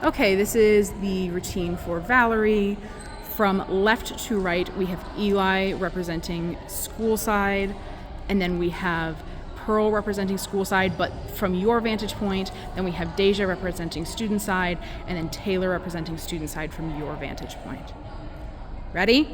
Okay, this is the routine for Valerie. From left to right, we have Eli representing school side, and then we have Pearl representing school side, but from your vantage point, then we have Deja representing student side, and then Taylor representing student side from your vantage point. Ready?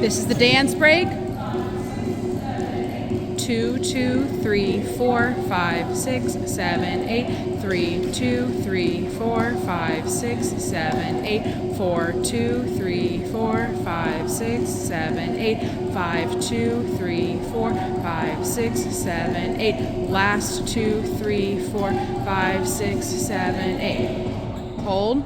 This is the dance break. 2, 2, 3, 4, 5, 6, 7, 8. 3, 2, 3, 4, 5, 6, 7, 8. 4, 2, 3, 4, 5, 6, 7, 8. 5, 2, 3, 4, 5, 6, 7, 8. Last 2, 3, 4, 5, 6, 7, 8. Hold.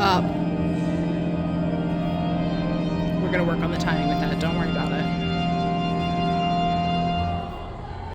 Up. We're going to work on the timing with